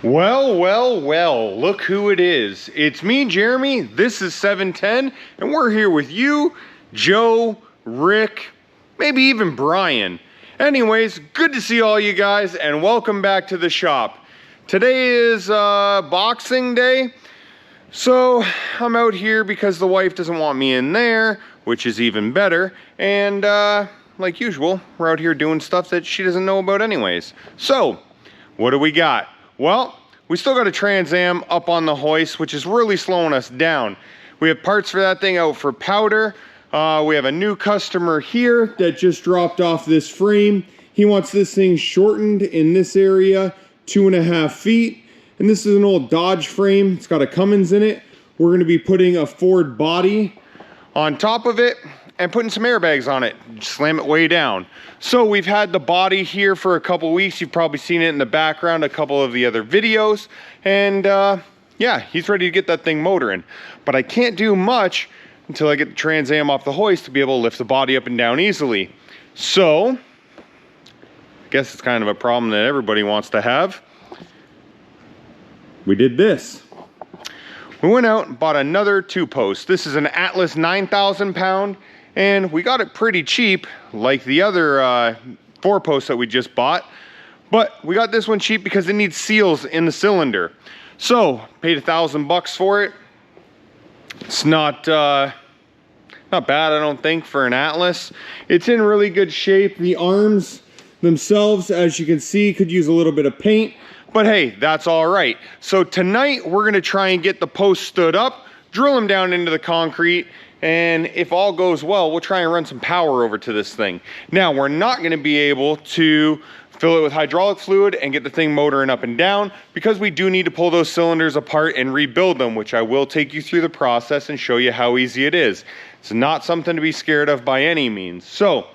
Well, look who it is. It's me, Jeremy. This is 710, and we're here with you, Joe, Rick, maybe even Brian. Anyways, good to see all you guys, and welcome back to the shop. Today is Boxing Day, so I'm out here because the wife doesn't want me in there, which is even better, and like usual, we're out here doing stuff that she doesn't know about anyways. So, what do we got? Well, we still got a Trans Am up on the hoist, which is really slowing us down. We have parts for that thing out for powder. We have a new customer here that just dropped off this frame. He wants this thing shortened in this area, 2.5 feet. And this is an old Dodge frame. It's got a Cummins in it. We're gonna be putting a Ford body on top of it and putting some airbags on it, slam it way down. So we've had the body here for a couple weeks. You've probably seen it in the background, a couple of the other videos. And yeah, he's ready to get that thing motoring. But I can't do much until I get the Trans Am off the hoist to be able to lift the body up and down easily. So, I guess it's kind of a problem that everybody wants to have. We did this. We went out and bought another 2-post. This is an Atlas 9,000 pound. And we got it pretty cheap, like the other 4-posts that we just bought. But we got this one cheap because it needs seals in the cylinder. So, paid $1,000 for it. It's not bad, I don't think, for an Atlas. It's in really good shape. The arms themselves, as you can see, could use a little bit of paint. But hey, that's all right. So tonight, we're gonna try and get the post stood up, drill them down into the concrete, and if all goes well, we'll try and run some power over to this thing. Now, we're not gonna be able to fill it with hydraulic fluid and get the thing motoring up and down because we do need to pull those cylinders apart and rebuild them, which I will take you through the process and show you how easy it is. It's not something to be scared of by any means. So,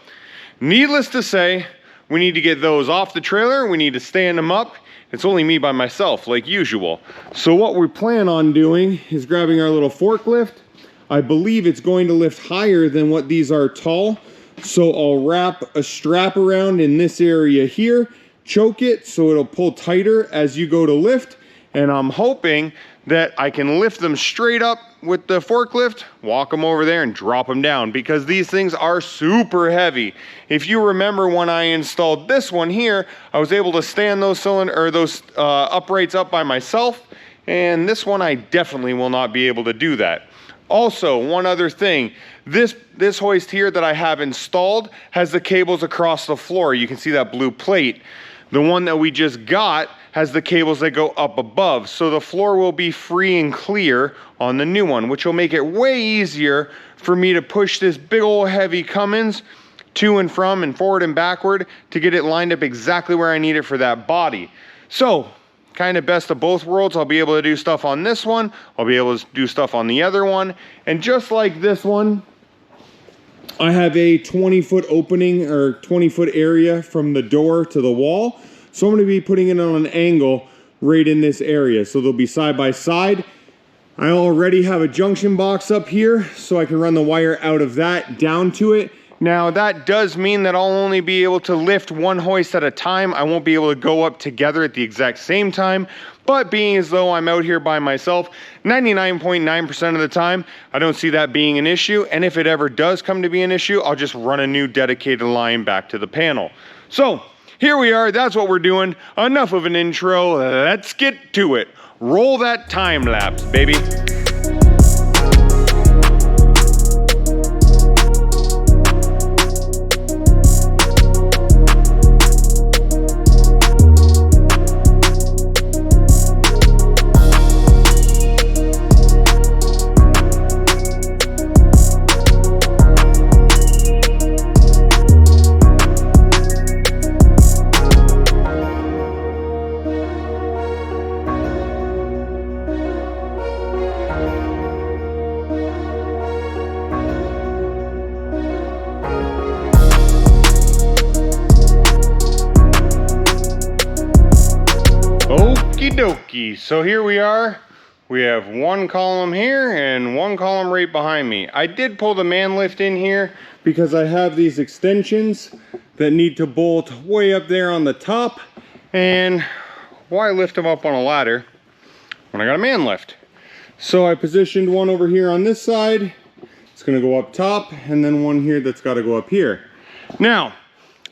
needless to say, we need to get those off the trailer, we need to stand them up. It's only me by myself, like usual. So what we plan on doing is grabbing our little forklift. I believe it's going to lift higher than what these are tall. So I'll wrap a strap around in this area here, choke it so it'll pull tighter as you go to lift. And I'm hoping that I can lift them straight up with the forklift, walk them over there and drop them down because these things are super heavy. If you remember when I installed this one here, I was able to stand those uprights up by myself. And this one, I definitely will not be able to do that. Also, one other thing, this hoist here that I have installed has the cables across the floor. You can see that blue plate. The one that we just got has the cables that go up above. So the floor will be free and clear on the new one, which will make it way easier for me to push this big old heavy Cummins to and from and forward and backward to get it lined up exactly where I need it for that body. So, kind of best of both worlds. I'll be able to do stuff on this one. I'll be able to do stuff on the other one. And just like this one, I have a 20-foot opening or 20-foot area from the door to the wall. So I'm going to be putting it on an angle right in this area. So they'll be side by side. I already have a junction box up here so I can run the wire out of that down to it. Now that does mean that I'll only be able to lift one hoist at a time. I won't be able to go up together at the exact same time. But being as though I'm out here by myself, 99.9% of the time, I don't see that being an issue. And if it ever does come to be an issue, I'll just run a new dedicated line back to the panel. So here we are, that's what we're doing. Enough of an intro, let's get to it. Roll that time lapse, baby. Okie dokie, so here we are. We have one column here and one column right behind me. I did pull the man lift in here because I have these extensions that need to bolt way up there on the top, and why lift them up on a ladder when I got a man lift? So I positioned one over here on this side. It's gonna go up top, and then one here that's gotta go up here. Now,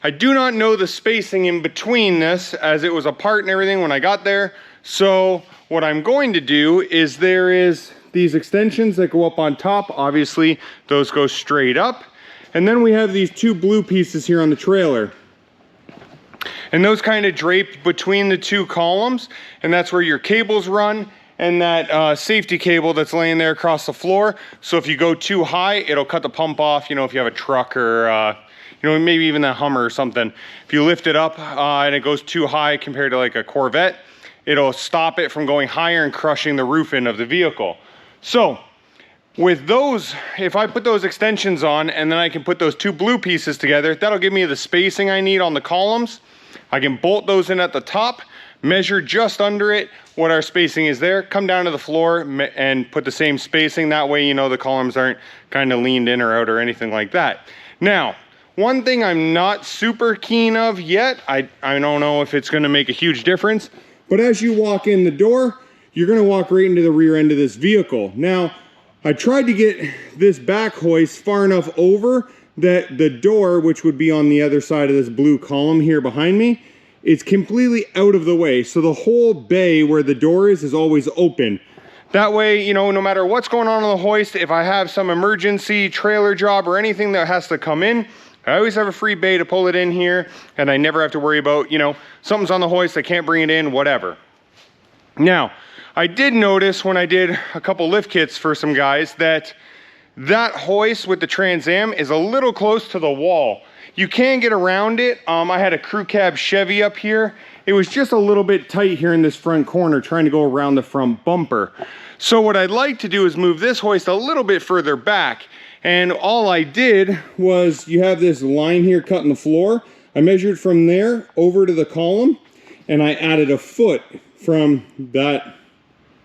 I do not know the spacing in between this, as it was apart and everything when I got there. So what I'm going to do is there is these extensions that go up on top. Obviously, those go straight up. And then we have these two blue pieces here on the trailer. And those kind of drape between the two columns, and that's where your cables run, and that safety cable that's laying there across the floor. So if you go too high, it'll cut the pump off, you know, if you have a truck or you know, maybe even a Hummer or something. If you lift it up and it goes too high compared to like a Corvette, it'll stop it from going higher and crushing the roof end of the vehicle. So with those, if I put those extensions on and then I can put those two blue pieces together, that'll give me the spacing I need on the columns. I can bolt those in at the top, measure just under it what our spacing is there, come down to the floor and put the same spacing. That way, you know, the columns aren't kind of leaned in or out or anything like that. Now, one thing I'm not super keen of yet, I don't know if it's gonna make a huge difference, but as you walk in the door, you're gonna walk right into the rear end of this vehicle. Now, I tried to get this back hoist far enough over that the door, which would be on the other side of this blue column here behind me, it's completely out of the way. So the whole bay where the door is always open. That way, you know, no matter what's going on the hoist, if I have some emergency trailer job or anything that has to come in, I always have a free bay to pull it in here, and I never have to worry about, you know, something's on the hoist, I can't bring it in, whatever. Now, I did notice when I did a couple lift kits for some guys that hoist with the Trans Am is a little close to the wall. You can get around it. I had a crew cab Chevy up here. It was just a little bit tight here in this front corner trying to go around the front bumper. So what I'd like to do is move this hoist a little bit further back. And all I did was, you have this line here cut in the floor. I measured from there over to the column, and I added a foot from that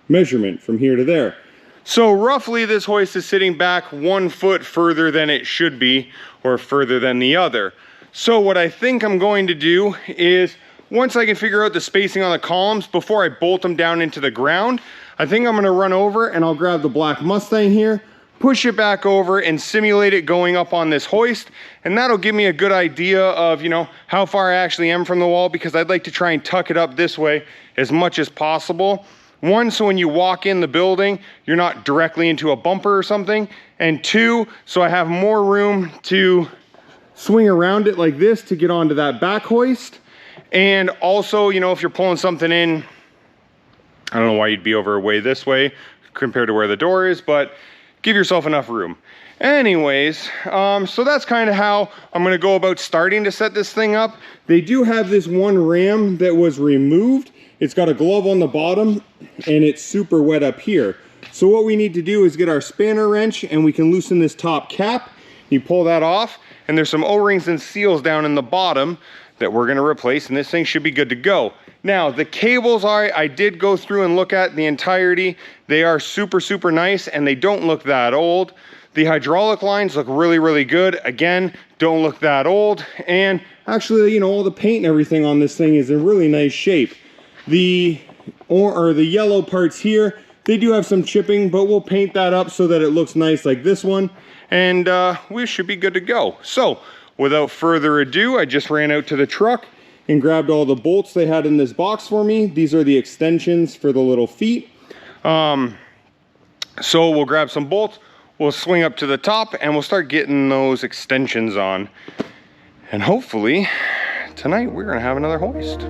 measurement from here to there. So roughly this hoist is sitting back 1 foot further than it should be, or further than the other. So what I think I'm going to do is, once I can figure out the spacing on the columns before I bolt them down into the ground, I think I'm gonna run over and I'll grab the black Mustang here, push it back over and simulate it going up on this hoist, and that'll give me a good idea of, you know, how far I actually am from the wall, because I'd like to try and tuck it up this way as much as possible. One, so when you walk in the building, you're not directly into a bumper or something, and two, so I have more room to swing around it like this to get onto that back hoist. And also, you know, if you're pulling something in, I don't know why you'd be over way this way compared to where the door is, but give yourself enough room. Anyways, so that's kind of how I'm gonna go about starting to set this thing up. They do have this one ram that was removed. It's got a glove on the bottom and it's super wet up here. So what we need to do is get our spanner wrench and we can loosen this top cap. You pull that off and there's some O-rings and seals down in the bottom that we're gonna replace, and this thing should be good to go. Now, the cables I did go through and look at the entirety. They are super, super nice and they don't look that old. The hydraulic lines look really, really good. Again, don't look that old. And actually, you know, all the paint and everything on this thing is in really nice shape. The yellow parts here, they do have some chipping, but we'll paint that up so that it looks nice like this one. And we should be good to go. So, without further ado, I just ran out to the truck and grabbed all the bolts they had in this box for me. These are the extensions for the little feet. So we'll grab some bolts, we'll swing up to the top, and we'll start getting those extensions on. And hopefully, tonight we're gonna have another hoist.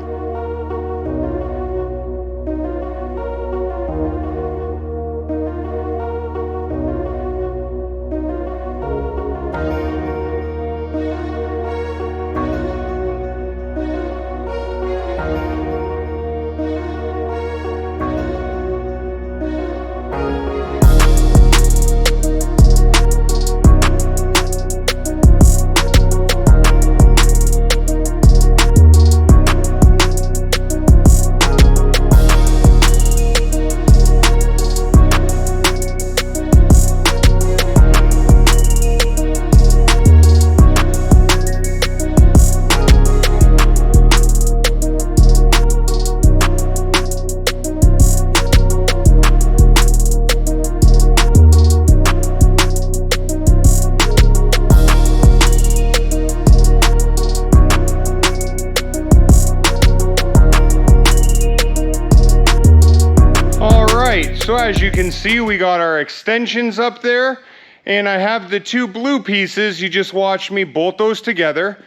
can see, we got our extensions up there, and I have the two blue pieces. You just watched me bolt those together,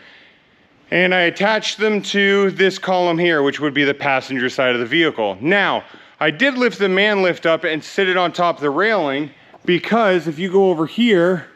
and I attached them to this column here, which would be the passenger side of the vehicle. Now, I did lift the man lift up and sit it on top of the railing, because if you go over here,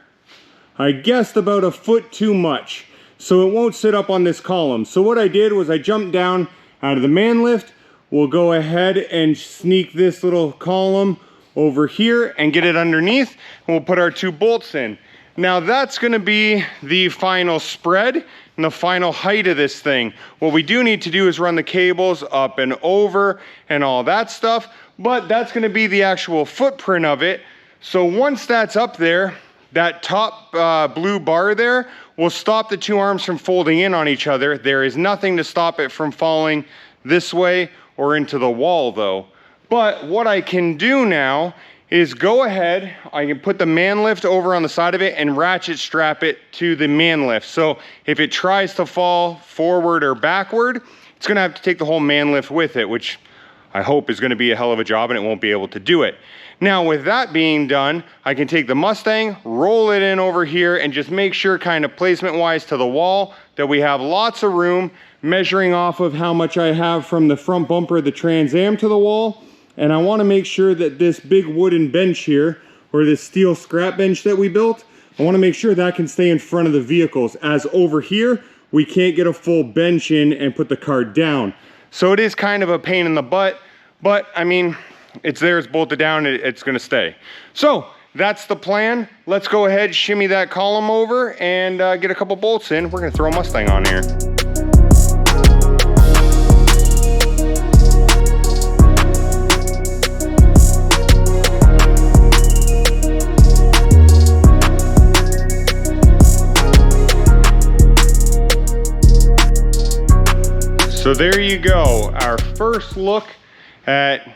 I guessed about a foot too much, so it won't sit up on this column. So what I did was I jumped down out of the man lift. We'll go ahead and sneak this little column over here and get it underneath, and we'll put our two bolts in. Now that's gonna be the final spread and the final height of this thing. What we do need to do is run the cables up and over and all that stuff, but that's gonna be the actual footprint of it. So once that's up there, that top blue bar there will stop the two arms from folding in on each other. There is nothing to stop it from falling this way or into the wall though. But what I can do now is go ahead, I can put the man lift over on the side of it and ratchet strap it to the man lift. So if it tries to fall forward or backward, it's gonna have to take the whole man lift with it, which I hope is gonna be a hell of a job and it won't be able to do it. Now with that being done, I can take the Mustang, roll it in over here, and just make sure kind of placement wise to the wall that we have lots of room, measuring off of how much I have from the front bumper of the Trans Am to the wall. And I want to make sure that this big wooden bench here, or this steel scrap bench that we built, I want to make sure that can stay in front of the vehicles, as over here we can't get a full bench in and put the car down. So it is kind of a pain in the butt, but I mean, it's there, it's bolted down, it's going to stay. So that's the plan. Let's go ahead, shimmy that column over, and get a couple bolts in. We're going to throw a Mustang on here. So there you go, our first look at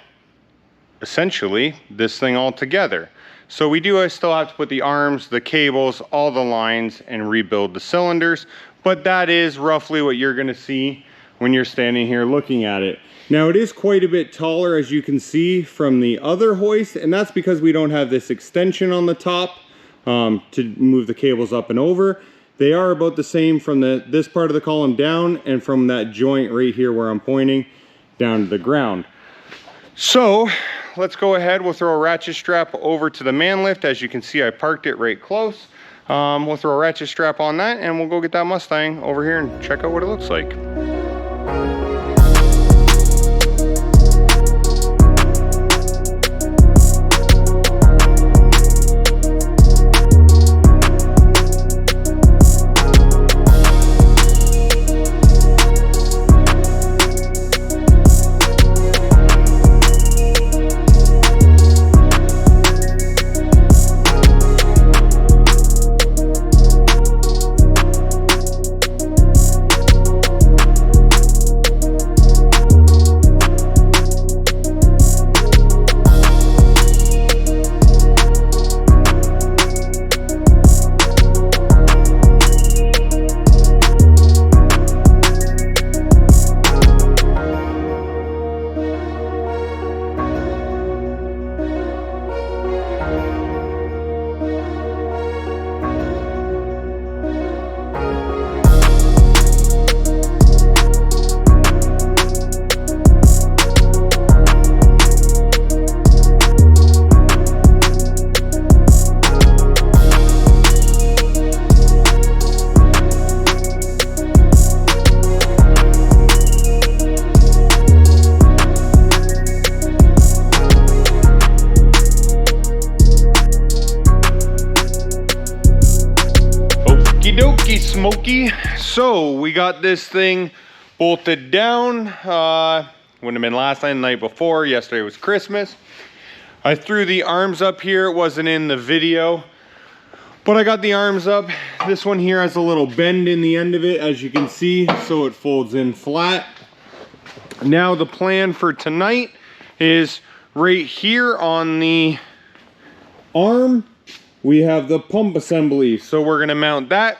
essentially this thing all together. So we do still have to put the arms, the cables, all the lines, and rebuild the cylinders, but that is roughly what you're gonna see when you're standing here looking at it. Now it is quite a bit taller, as you can see from the other hoist, and that's because we don't have this extension on the top to move the cables up and over. They are about the same from this part of the column down, and from that joint right here where I'm pointing down to the ground. So let's go ahead, we'll throw a ratchet strap over to the man lift. As you can see, I parked it right close. We'll throw a ratchet strap on that, and we'll go get that Mustang over here and check out what it looks like. Smoky. So we got this thing bolted down. Wouldn't have been last night, the night before. Yesterday was Christmas. I threw the arms up here. It wasn't in the video, but I got the arms up. This one here has a little bend in the end of it, as you can see, so it folds in flat. Now the plan for tonight is right here on the arm, we have the pump assembly. So we're gonna mount that.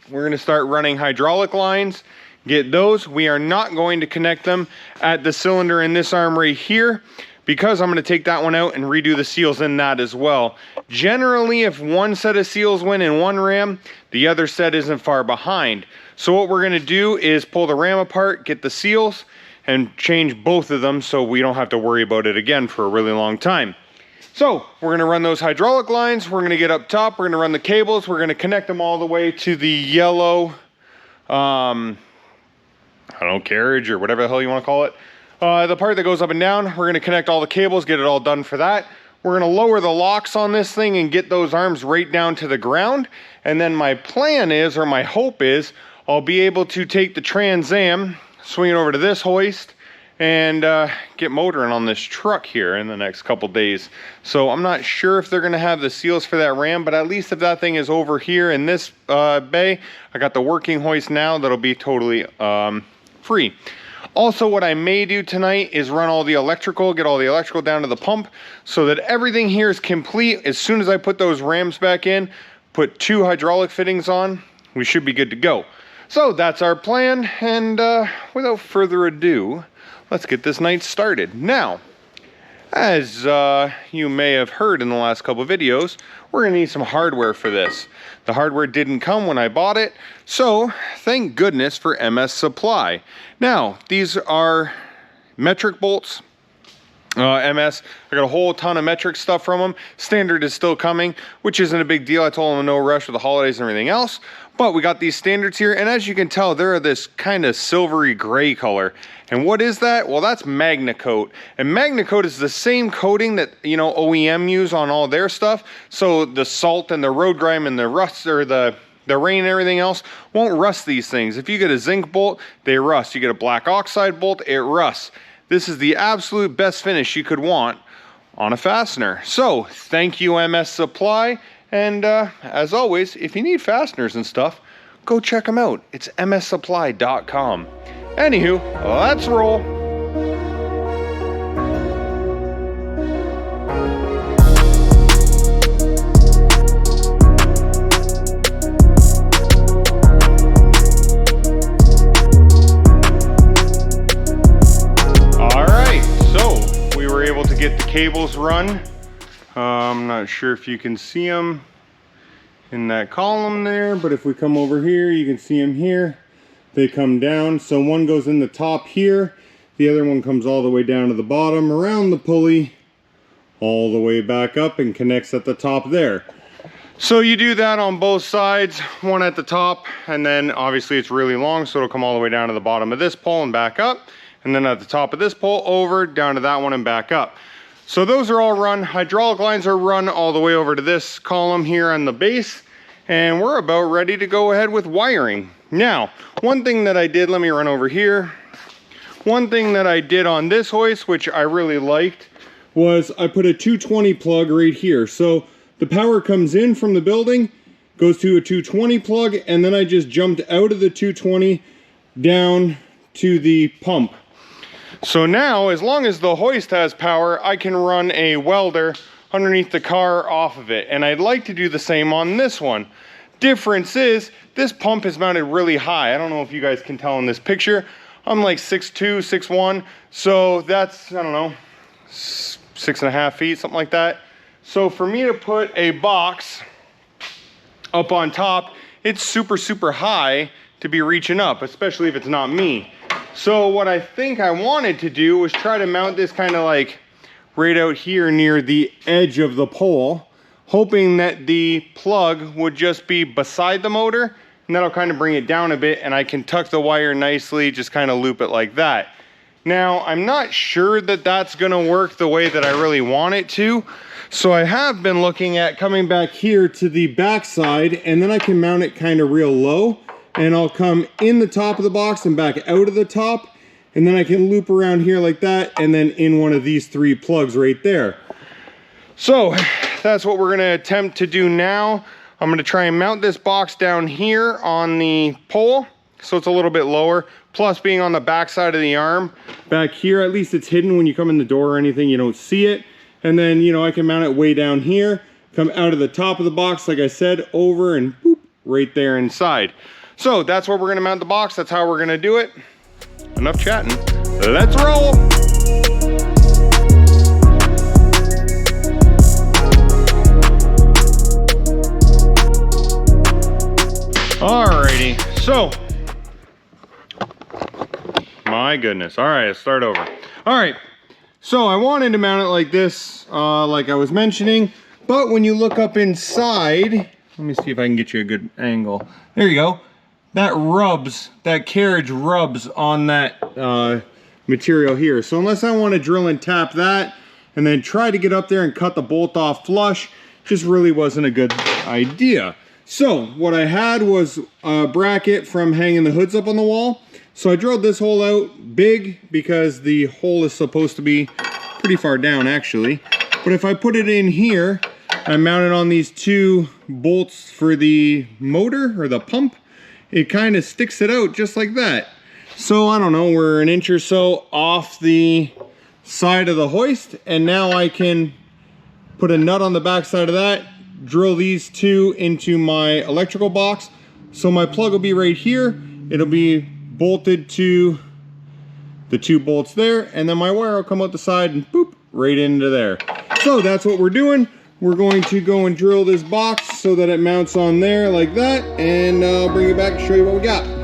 We're gonna start running hydraulic lines, get those. We are not going to connect them at the cylinder in this arm right here, because I'm going to take that one out and redo the seals in that as well. Generally, if one set of seals went in one ram, the other set isn't far behind. So what we're going to do is pull the ram apart, get the seals, and change both of them so we don't have to worry about it again for a really long time. So we're going to run those hydraulic lines. We're going to get up top. We're going to run the cables. We're going to connect them all the way to the yellow, I don't know, carriage or whatever the hell you want to call it. The part that goes up and down, we're going to connect all the cables, get it all done for that. We're going to lower the locks on this thing and get those arms right down to the ground. And then my plan is, or my hope is, I'll be able to take the Trans Am, swing it over to this hoist, and get motoring on this truck here in the next couple days. So I'm not sure if they're going to have the seals for that ram, but at least if that thing is over here in this bay, I got the working hoist now that'll be totally free. Also, what I may do tonight is run all the electrical, get all the electrical down to the pump so that everything here is complete. As soon as I put those rams back in, put 2 hydraulic fittings on, we should be good to go. So that's our plan, and without further ado, let's get this night started. Now, as you may have heard in the last couple of videos, we're gonna need some hardware for this. The hardware didn't come when I bought it, so thank goodness for MS Supply. Now, these are metric bolts. MS, I got a whole ton of metric stuff from them. Standard is still coming, which isn't a big deal. I told them no rush with the holidays and everything else. But we got these standards here, and as you can tell, they're this kind of silvery gray color. And what is that? Well, that's MagnaCoat. And MagnaCoat is the same coating that, you know, OEM use on all their stuff. So the salt and the road grime and the rust, or the rain and everything else won't rust these things. If you get a zinc bolt, they rust. You get a black oxide bolt, it rusts. This is the absolute best finish you could want on a fastener. So thank you, MS Supply. And as always, if you need fasteners and stuff, go check them out. It's mssupply.com. Anywho, let's roll. All right, so we were able to get the cables run. I'm not sure if you can see them in that column there, but if we come over here, you can see them here. They come down, so one goes in the top here, the other one comes all the way down to the bottom, around the pulley, all the way back up and connects at the top there. So you do that on both sides, one at the top, and then obviously it's really long, so it'll come all the way down to the bottom of this pole and back up, and then at the top of this pole, over, down to that one and back up. So those are all run. Hydraulic lines are run all the way over to this column here on the base, and we're about ready to go ahead with wiring. Now, one thing that I did, let me run over here. One thing that I did on this hoist, which I really liked, was I put a 220 plug right here. So the power comes in from the building, goes to a 220 plug, and then I just jumped out of the 220 down to the pump. So now, as long as the hoist has power, I can run a welder underneath the car off of it. And I'd like to do the same on this one. Difference is, this pump is mounted really high. I don't know if you guys can tell in this picture. I'm like 6'2", 6'1", so that's, I don't know, 6.5 feet, something like that. So for me to put a box up on top, it's super, super high to be reaching up, especially if it's not me. So what I think I wanted to do was try to mount this kind of like right out here near the edge of the pole, hoping that the plug would just be beside the motor, and that'll kind of bring it down a bit, and I can tuck the wire nicely, just kind of loop it like that. Now, I'm not sure that that's gonna work the way that I really want it to, so I have been looking at coming back here to the back side, and then I can mount it kind of real low, and I'll come in the top of the box and back out of the top, and then I can loop around here like that, and then in one of these 3 plugs right there. So that's what we're gonna attempt to do now. I'm gonna try and mount this box down here on the pole, so it's a little bit lower, plus being on the back side of the arm. Back here, at least it's hidden when you come in the door or anything, you don't see it. And then, you know, I can mount it way down here, come out of the top of the box, like I said, over and boop, right there inside. So that's where we're gonna mount the box. That's how we're gonna do it. Enough chatting. Let's roll. So, my goodness. All right, let's start over. All right, so I wanted to mount it like this, like I was mentioning, but when you look up inside, let me see if I can get you a good angle. There you go. That rubs, that carriage rubs on that material here. So unless I want to drill and tap that and then try to get up there and cut the bolt off flush, just really wasn't a good idea. So what I had was a bracket from hanging the hoods up on the wall. So I drilled this hole out big because the hole is supposed to be pretty far down actually. But if I put it in here, I mount it on these two bolts for the motor or the pump, it kind of sticks it out just like that. So I don't know, we're an inch or so off the side of the hoist, and now I can put a nut on the back side of that, drill these two into my electrical box. So my plug will be right here. It'll be bolted to the two bolts there, and then my wire will come out the side and boop, right into there. So that's what we're doing. We're going to go and drill this box so that it mounts on there like that, and I'll bring it back and show you what we got.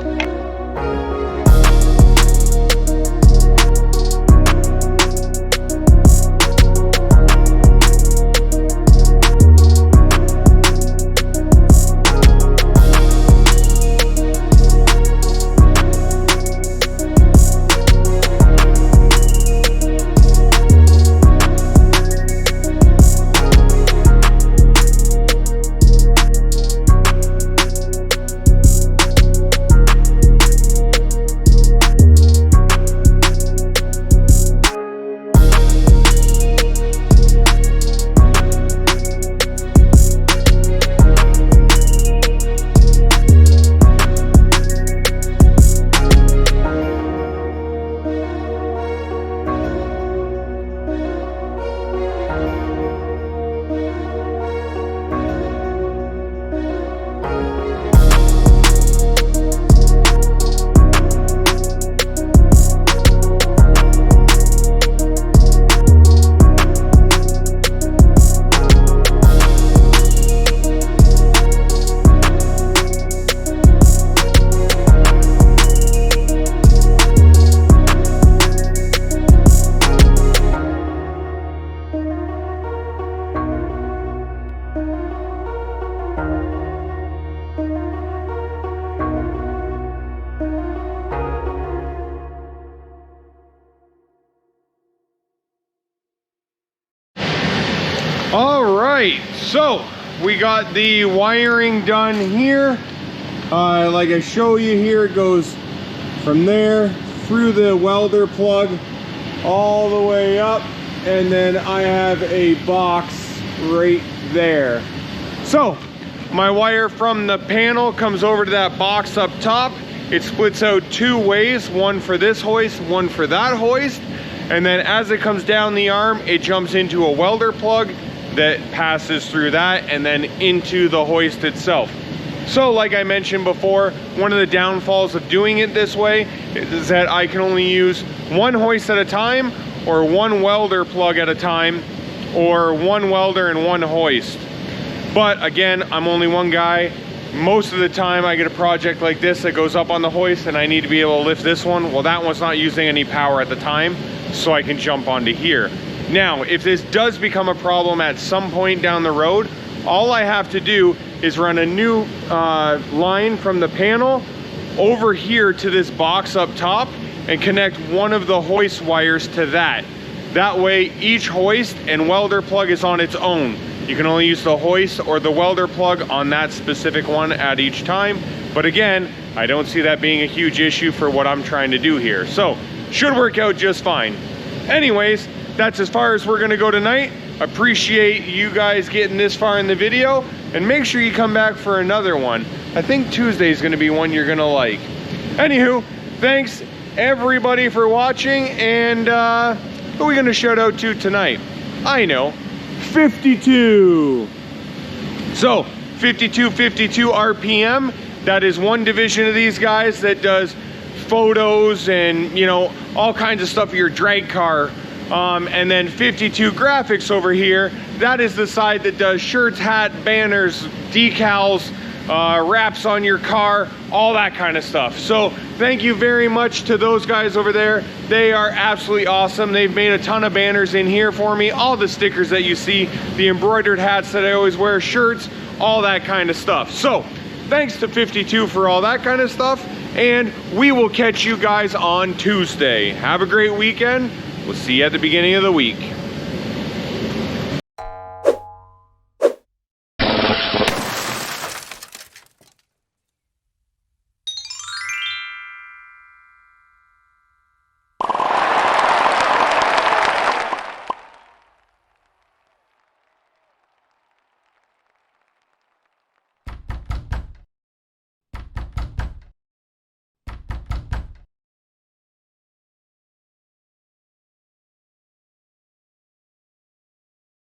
All right, so we got the wiring done here. Like I show you here, it goes from there through the welder plug all the way up, and then I have a box right there. So my wire from the panel comes over to that box up top. It splits out two ways, one for this hoist, one for that hoist, and then as it comes down the arm, it jumps into a welder plug that passes through that and then into the hoist itself. So like I mentioned before, one of the downfalls of doing it this way is that I can only use one hoist at a time, or one welder plug at a time, or one welder and one hoist. But again, I'm only one guy. Most of the time I get a project like this that goes up on the hoist and I need to be able to lift this one. Well, that one's not using any power at the time, so I can jump onto here. Now, if this does become a problem at some point down the road, all I have to do is run a new line from the panel over here to this box up top and connect one of the hoist wires to that. That way, each hoist and welder plug is on its own. You can only use the hoist or the welder plug on that specific one at each time. But again, I don't see that being a huge issue for what I'm trying to do here. So, should work out just fine. Anyways, that's as far as we're gonna go tonight. Appreciate you guys getting this far in the video, and make sure you come back for another one. I think Tuesday is gonna be one you're gonna like. Anywho, thanks everybody for watching, and who are we gonna shout out to tonight? I know, 52. So, 5252 RPM, that is one division of these guys that does photos and, you know, all kinds of stuff for your drag car. And then 52 Graphics over here, that is the side that does shirts, hat, banners, decals, wraps on your car, all that kind of stuff. So thank you very much to those guys over there. They are absolutely awesome. They've made a ton of banners in here for me, all the stickers that you see, the embroidered hats that I always wear, shirts, all that kind of stuff. So thanks to 52 for all that kind of stuff, and we will catch you guys on Tuesday. Have a great weekend. We'll see you at the beginning of the week.